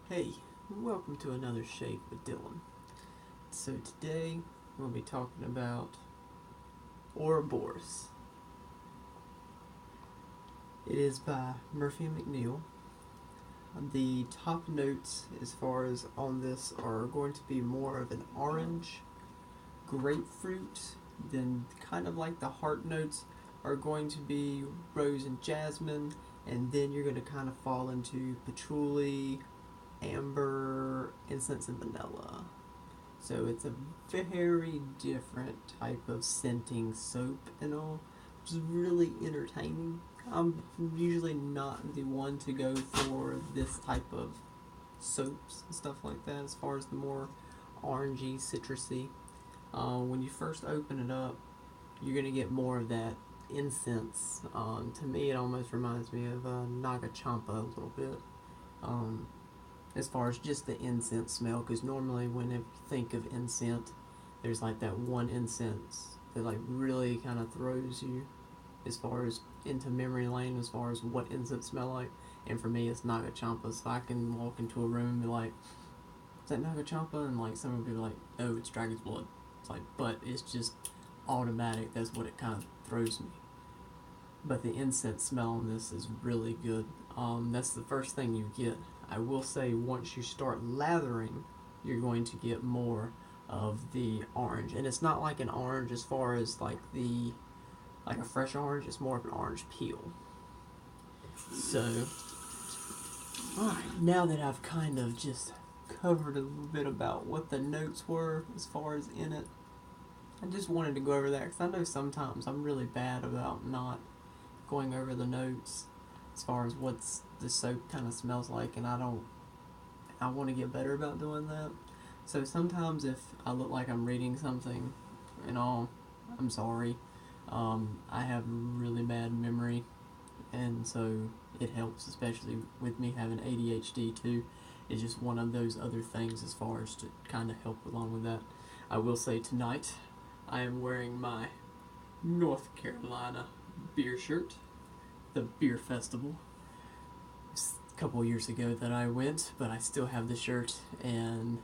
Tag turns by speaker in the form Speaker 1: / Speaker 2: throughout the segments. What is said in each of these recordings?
Speaker 1: Hey, welcome to another Shave with Dylan. So today we'll be talking about Ouroboros. It is by Murphy and McNeil. The top notes as far as on this are going to be more of an orange, grapefruit, then kind of like the heart notes are going to be rose and jasmine, and then you're going to kind of fall into patchouli, amber, incense, and vanilla. So it's a very different type of scenting soap and all, which is really entertaining. I'm usually not the one to go for this type of soaps and stuff like that as far as the more orangey, citrusy. When you first open it up, you're going to get more of that incense. To me, it almost reminds me of Naga Champa a little bit. As far as just the incense smell, because normally when you think of incense, there's like that one incense that like really kind of throws you as far as into memory lane as far as what incense smell like. And for me, it's Naga Champa. So I can walk into a room and be like, "Is that Naga Champa?" And like someone would be like, "Oh, it's Dragon's Blood." It's like, but it's just automatic. That's what it kind of throws me. But the incense smell on this is really good. That's the first thing you get. I will say once you start lathering, you're going to get more of the orange, and it's not like an orange as far as like a fresh orange. It's more of an orange peel. So, alright, now that I've kind of just covered a little bit about what the notes were as far as in it, I just wanted to go over that because I know sometimes I'm really bad about not going over the notes as far as what's the soap kind of smells like, and I want to get better about doing that. So sometimes if I look like I'm reading something and all, I'm sorry. I have really bad memory, and so it helps, especially with me having ADHD too. It's just one of those other things as far as to kind of help along with that. I will say tonight I am wearing my North Carolina beer shirt, the beer festival. It's a couple of years ago that I went, but I still have the shirt, and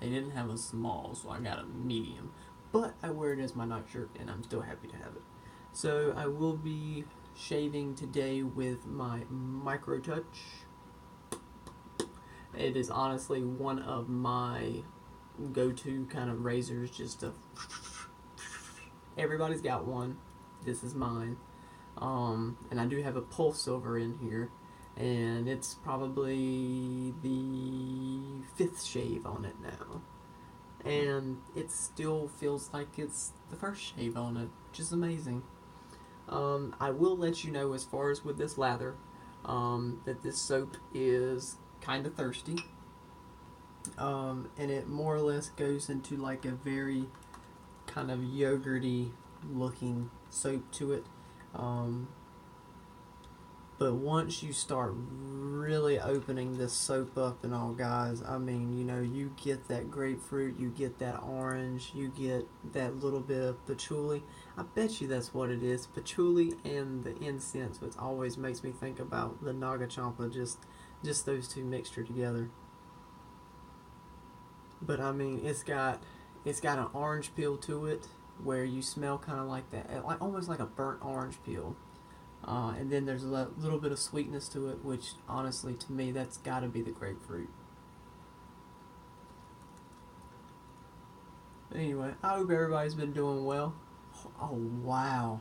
Speaker 1: they didn't have a small, so I got a medium. But I wear it as my night shirt, and I'm still happy to have it. So I will be shaving today with my Micro Touch. It is honestly one of my go-to kind of razors. Just a everybody's got one. This is mine. And I do have a pulse silver in here, and it's probably the fifth shave on it now. And it still feels like it's the first shave on it, which is amazing. I will let you know as far as with this lather, that this soap is kind of thirsty. And it more or less goes into like a very kind of yogurty looking soap to it. But once you start really opening this soap up and all, guys, I mean, you get that grapefruit, you get that orange, you get that little bit of patchouli. I bet you that's what it is. Patchouli and the incense, which always makes me think about the Naga Champa, just those two mixture together. But I mean, it's got an orange peel to it where you smell kind of like that, like almost like a burnt orange peel. And then there's a little bit of sweetness to it, which honestly, to me, that's got to be the grapefruit. But anyway, I hope everybody's been doing well. Oh, wow.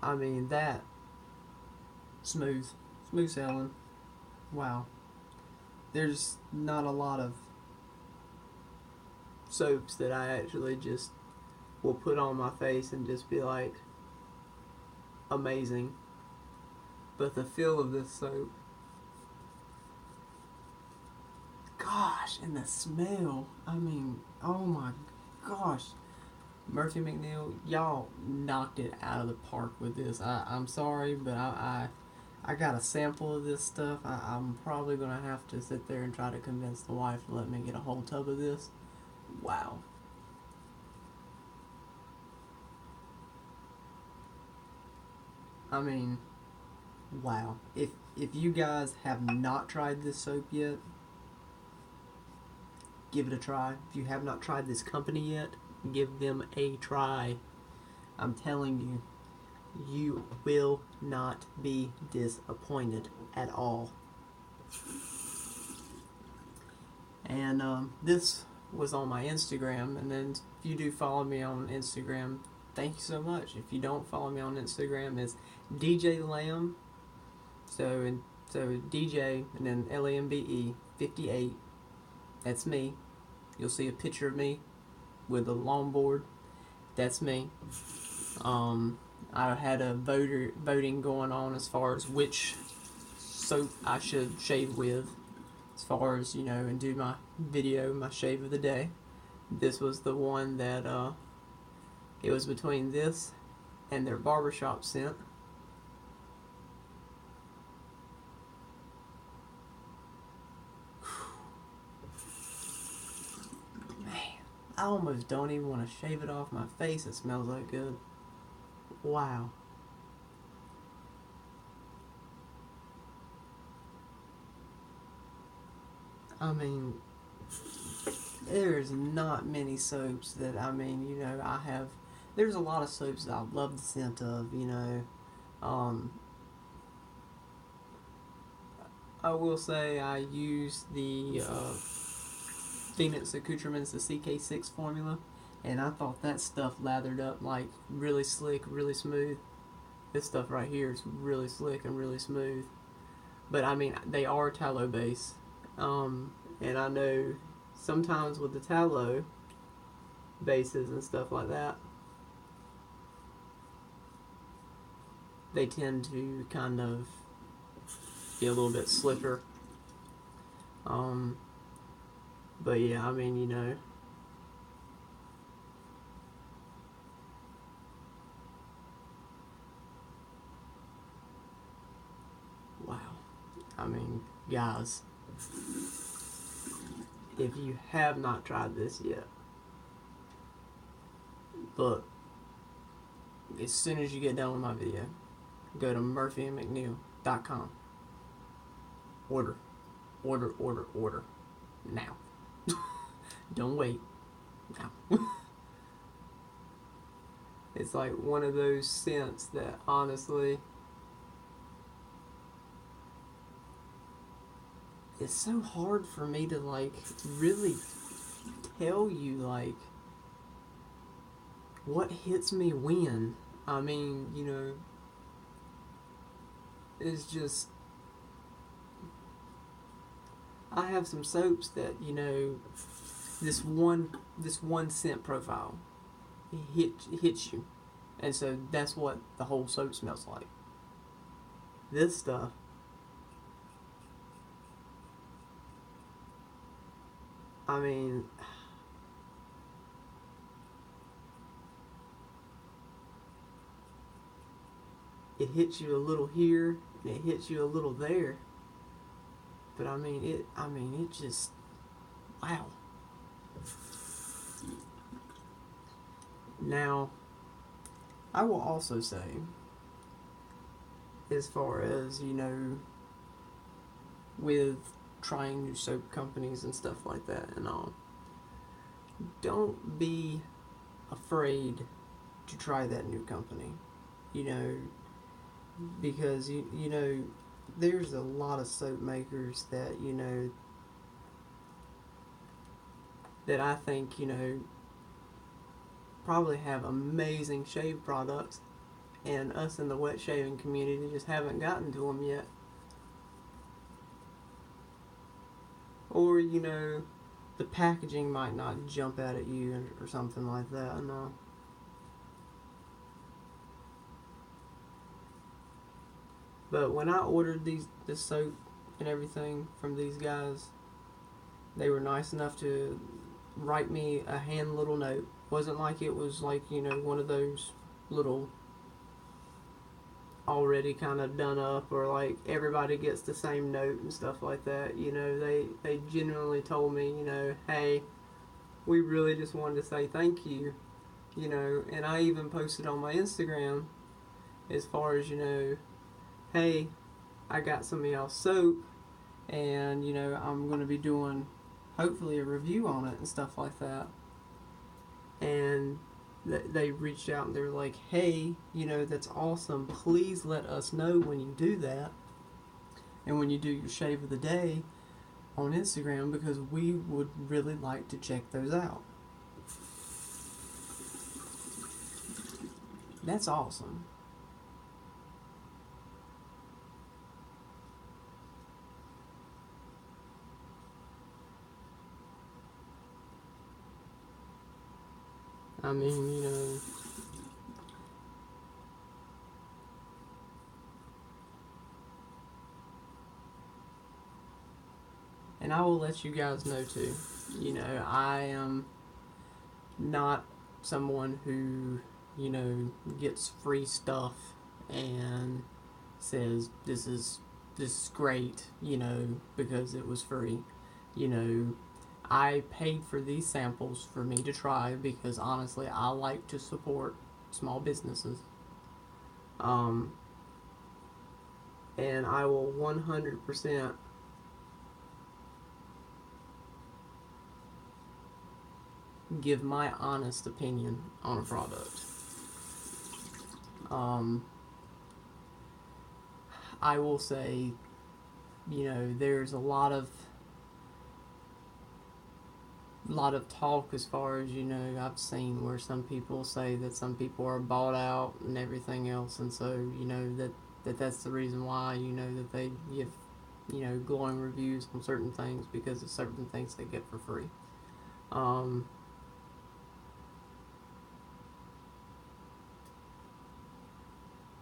Speaker 1: I mean, that smooth. Smooth sailing. Wow. There's not a lot of soaps that I actually just will put on my face and just be like, amazing. But the feel of this soap, gosh, and the smell, I mean, oh my gosh. Murphy McNeil, y'all knocked it out of the park with this. I'm sorry, but I got a sample of this stuff. I'm probably going to have to sit there and try to convince the wife to let me get a whole tub of this. Wow. I mean, wow. If you guys have not tried this soap yet, give it a try. If you have not tried this company yet, give them a try. I'm telling you, you will not be disappointed at all. And this was on my Instagram, and then if you do follow me on Instagram, thank you so much. If you don't follow me on Instagram, it's DJ Lamb. So DJ and then LAMBE 58. That's me. You'll see a picture of me with a longboard. That's me. I had a voting going on as far as which soap I should shave with, as far as, you know, and do my video, my shave of the day. This was the one that it was between this and their barbershop scent. I almost don't even want to shave it off my face. It smells that good. Wow. I mean, there's not many soaps that, I mean, you know, I have. There's a lot of soaps that I love the scent of, you know. I will say I use the Phoenix Accoutrements, the CK6 formula, and I thought that stuff lathered up like really slick, really smooth. This stuff right here is really slick and really smooth. But I mean, they are tallow based, and I know sometimes with the tallow bases and stuff like that, they tend to kind of be a little bit slicker. But yeah, I mean, you know, wow. I mean, guys, if you have not tried this yet, look, as soon as you get done with my video, go to murphyandmcneil.com. Order. Now. Don't wait. Now. It's like one of those scents that honestly, it's so hard for me to like really tell you like what hits me when. I mean, you know, it's just, I have some soaps that, you know, this one scent profile hits you, and so that's what the whole soap smells like. This stuff, I mean, it hits you a little here and it hits you a little there, but I mean it just, wow. Now, I will also say, as far as, you know, with trying new soap companies and stuff like that and all, don't be afraid to try that new company, you know, because you know, there's a lot of soap makers that, you know, that I think, you know, probably have amazing shave products, and us in the wet shaving community just haven't gotten to them yet. Or, you know, the packaging might not jump out at you or something like that. No. But when I ordered this soap and everything from these guys, they were nice enough to write me a hand little note. Wasn't like it was like, you know, one of those little already kind of done up, or like everybody gets the same note and stuff like that. You know, they genuinely told me, you know, hey, we really just wanted to say thank you, you know. And I even posted on my Instagram, as far as, hey, I got some of y'all's soap, and, I'm going to be doing, hopefully, a review on it and stuff like that. And they reached out and they were like, hey, that's awesome. Please let us know when you do that and when you do your shave of the day on Instagram, because we would really like to check those out. That's awesome. I mean, and I will let you guys know too. I am not someone who, gets free stuff and says this is great, because it was free. I paid for these samples for me to try because honestly I like to support small businesses. Um, and I will 100% give my honest opinion on a product. Um, I will say, there's a lot of talk as far as, I've seen where some people say that some people are bought out and everything else, and so, that's the reason why, that they give, glowing reviews on certain things because of certain things they get for free. Um,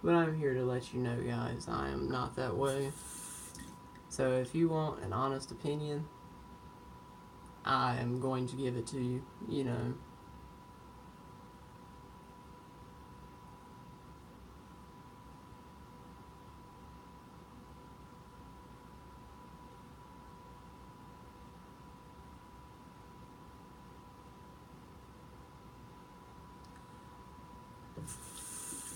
Speaker 1: but I'm here to let you know, guys, I am not that way. So if you want an honest opinion, I am going to give it to you.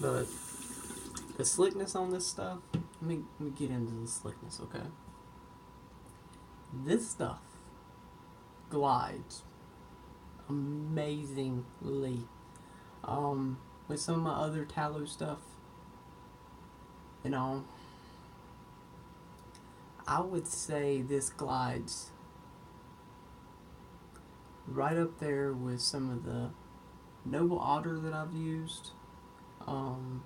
Speaker 1: But the slickness on this stuff, let me get into the slickness, okay? This stuff glides amazingly. With some of my other tallow stuff, you know, I would say this glides right up there with some of the Noble Otter that I've used. Um,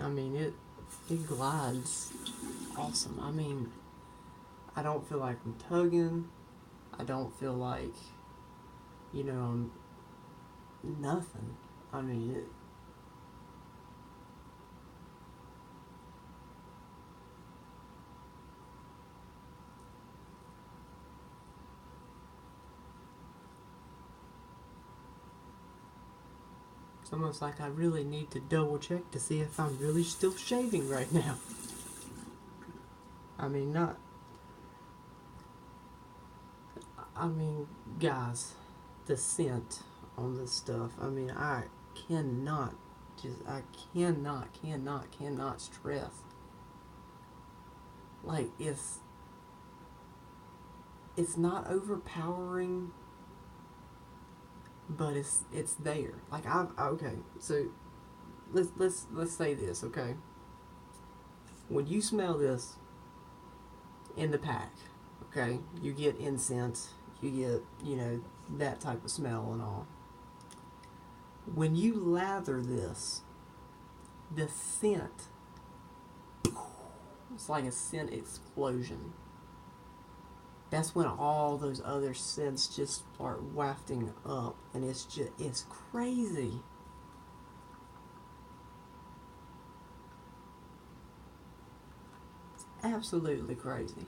Speaker 1: I mean, it glides awesome. I mean, I don't feel like I'm tugging. I don't feel like, I'm nothing. I mean, it's almost like I really need to double check to see if I'm really still shaving right now. I mean, not. I mean, guys, the scent on this stuff. I mean, cannot, I cannot stress. Like, it's not overpowering, but it's there. Like, okay, so let's say this, okay? When you smell this in the pack, okay, you get incense, you get, that type of smell and all. When you lather this, the scent, it's like a scent explosion. That's when all those other scents just start wafting up, and it's crazy. It's absolutely crazy.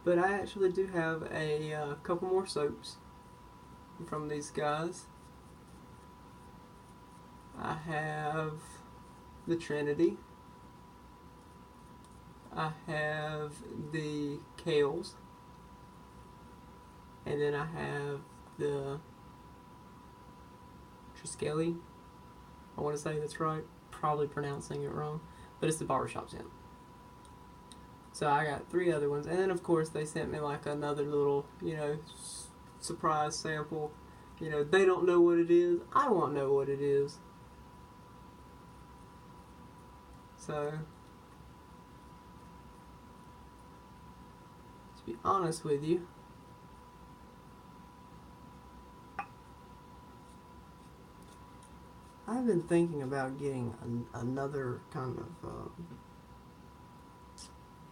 Speaker 1: But I actually do have a couple more soaps from these guys. I have the Trinity. I have the Kales. And then I have the Triskeli. I want to say that's right. Probably pronouncing it wrong. But it's the barbershop scent. So I got 3 other ones. And then, of course, they sent me like another little, surprise sample. They don't know what it is. I won't know what it is. So, to be honest with you, I've been thinking about getting another kind of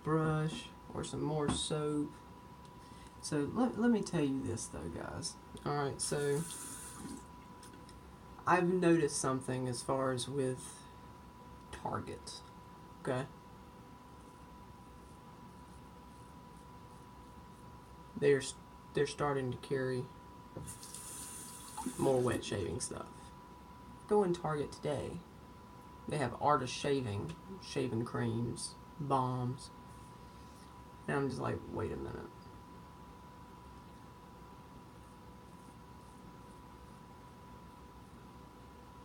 Speaker 1: brush or some more soap. So let me tell you this though, guys. Alright, so I've noticed something as far as with Target. Okay? They're starting to carry more wet shaving stuff. Go in Target today. They have artist shaving creams, balms. And I'm just like, wait a minute.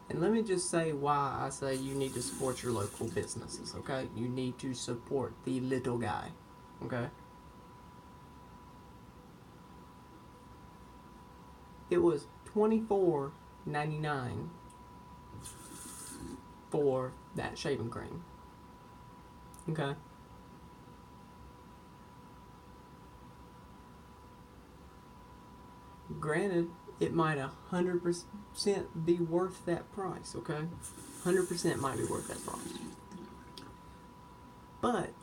Speaker 1: And let me just say why I say you need to support your local businesses, okay? You need to support the little guy, okay? It was $24.99 for that shaving cream, okay? Granted, it might 100% be worth that price, okay? 100% might be worth that price. But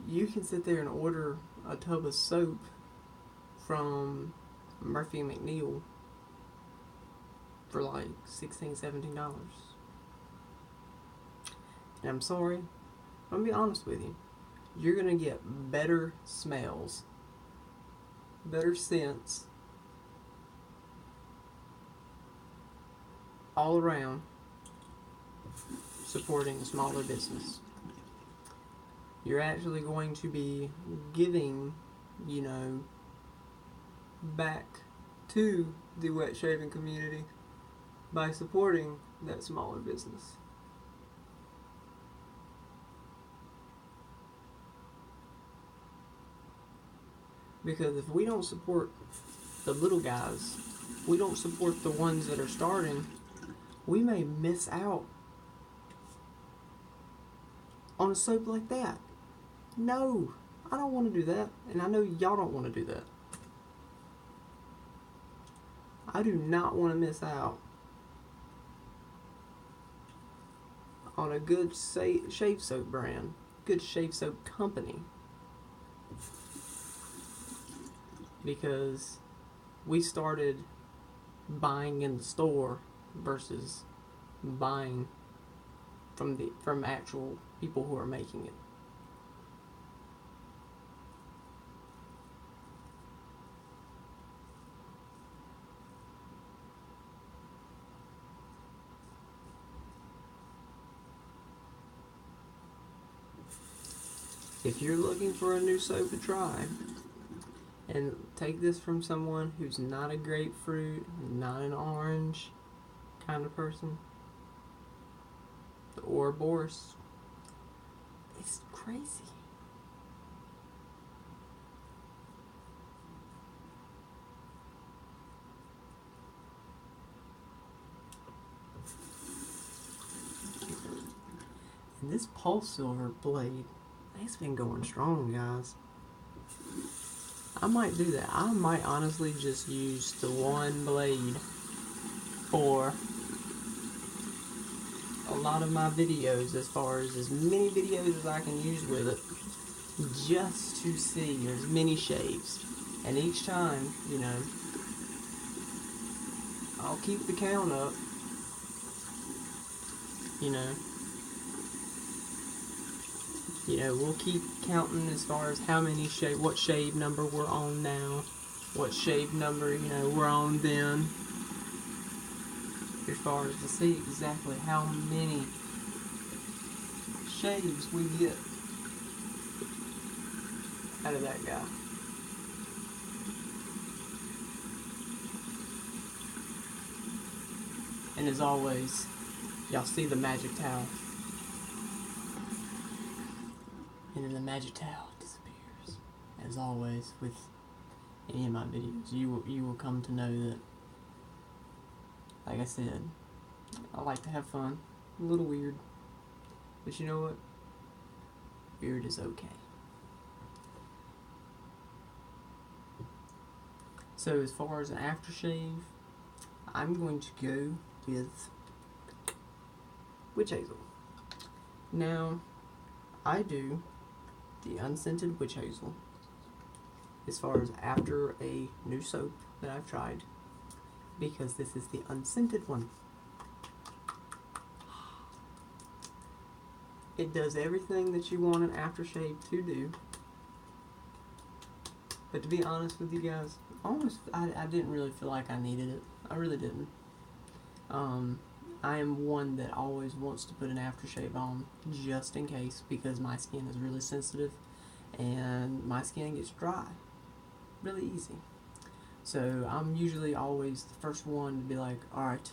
Speaker 1: you can sit there and order a tub of soap from Murphy and McNeil for like $16, $17. And I'm sorry, I'm gonna be honest with you. You're gonna get better smells, better scents, all around supporting a smaller business. You're actually going to be giving, back to the wet shaving community by supporting that smaller business. Because if we don't support the little guys, we don't support the ones that are starting, we may miss out on a soap like that. No, I don't want to do that, and I know y'all don't want to do that. I do not want to miss out on a good shave soap brand, good shave soap company, because we started buying in the store versus buying from actual people who are making it. If you're looking for a new soap to try, and take this from someone who's not a grapefruit, not an orange kind of person, the Ouroboros, it's crazy. And this pulse silver blade, it's been going strong, guys. I might do that. I might honestly just use the one blade for a lot of my videos, as far as many videos as I can use with it, just to see as many shaves. And each time, I'll keep the count up, you know, we'll keep counting as far as how many what shave number we're on now, what shave number, you know, we're on then, as far as to see exactly how many shaves we get out of that guy. And as always, y'all see the magic towel. And then the magic towel disappears. As always, with any of my videos, you will come to know that, like I said, I like to have fun. A little weird. But you know what? Weird is okay. So as far as an aftershave, I'm going to go with witch hazel. Now, I do the unscented witch hazel as far as after a new soap that I've tried, because this is the unscented one. It does everything that you want an aftershave to do. But to be honest with you guys, I didn't really feel like I needed it. I really didn't. I am one that always wants to put an aftershave on just in case, because my skin is really sensitive and my skin gets dry really easy. So I'm usually always the first one to be like, alright,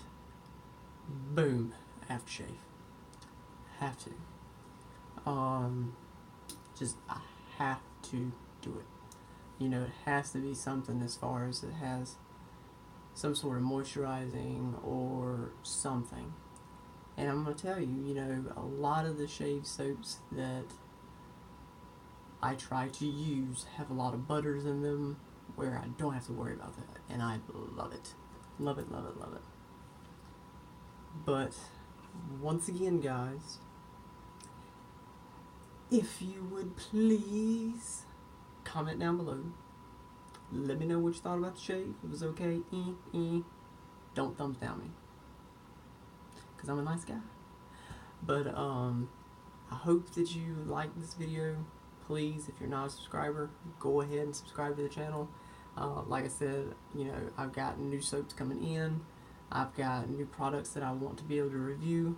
Speaker 1: boom, aftershave. Have to. Just I have to do it. You know, it has to be something as far as it has some sort of moisturizing or something. And I'm going to tell you, you know, a lot of the shave soaps that I try to use have a lot of butters in them where I don't have to worry about that. And I love it. Love it, love it, love it. But once again, guys, if you would please comment down below. Let me know what you thought about the shave. If it was okay. Don't thumbs down me, because I'm a nice guy. But I hope that you liked this video. Please, if you're not a subscriber, go ahead and subscribe to the channel. Like I said, you know, I've got new soaps coming in. I've got new products that I want to be able to review.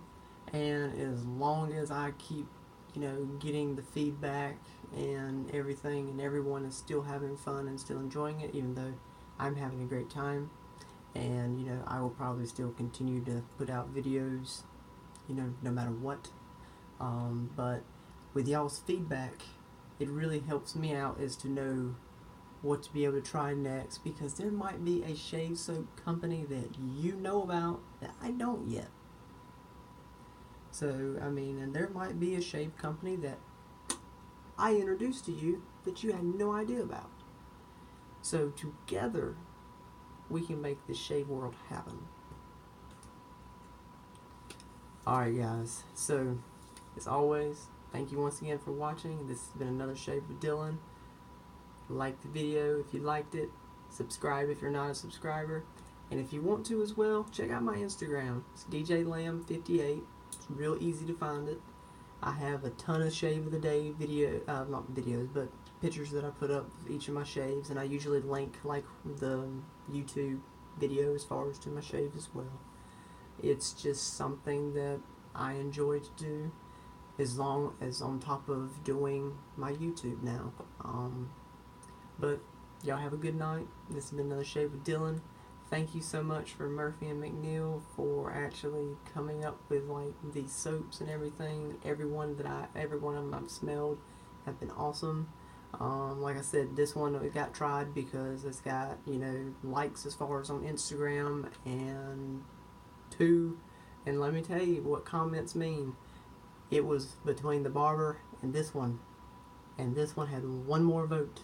Speaker 1: And as long as I keep, you know, getting the feedback and everything, and everyone is still having fun and still enjoying it, even though I'm having a great time, and, you know, I will probably still continue to put out videos, you know, no matter what. But with y'all's feedback, it really helps me out as to know what to be able to try next, because there might be a shave soap company that you know about that I don't yet. So, I mean, and there might be a shave company that I introduced to you that you had no idea about. So together, we can make this shave world happen. Alright guys, so as always, thank you once again for watching. This has been another Shave with Dylan. Like the video if you liked it. Subscribe if you're not a subscriber. And if you want to as well, check out my Instagram. It's DJLam58. It's real easy to find it. I have a ton of shave of the day not videos, but pictures that I put up of each of my shaves, and I usually link like the YouTube video as far as to my shave as well. It's just something that I enjoy to do, as long as on top of doing my YouTube now. But y'all have a good night. This has been another Shave with Dylan. Thank you so much for Murphy and McNeil for actually coming up with like these soaps and everything. Every one of them I've smelled have been awesome. Like I said, this one got tried because it's got, you know, likes as far as on Instagram and let me tell you what comments mean. It was between the barber and this one had one more vote.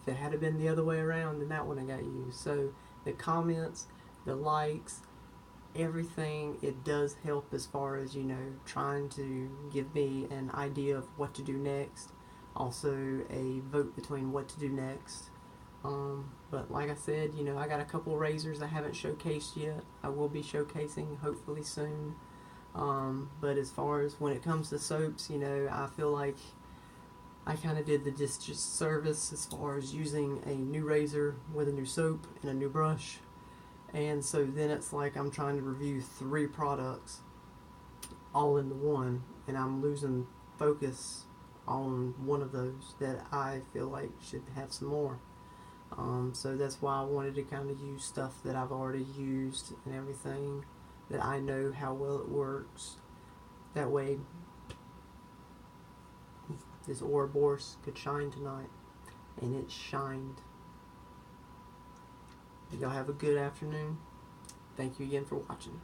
Speaker 1: If it had been the other way around, then that one I got used. So the comments, the likes, everything, it does help as far as, you know, trying to give me an idea of what to do next. Also a vote between what to do next. But like I said, you know, I got a couple razors I haven't showcased yet. I will be showcasing hopefully soon. But as far as when it comes to soaps, I feel like I kind of did the disservice as far as using a new razor with a new soap and a new brush. And so then it's like I'm trying to review 3 products all into one, and I'm losing focus on one of those that I feel like should have some more. So that's why I wanted to kind of use stuff that I've already used and everything, that I know how well it works. That way, this Ouroboros could shine tonight, and it shined. Y'all have a good afternoon. Thank you again for watching.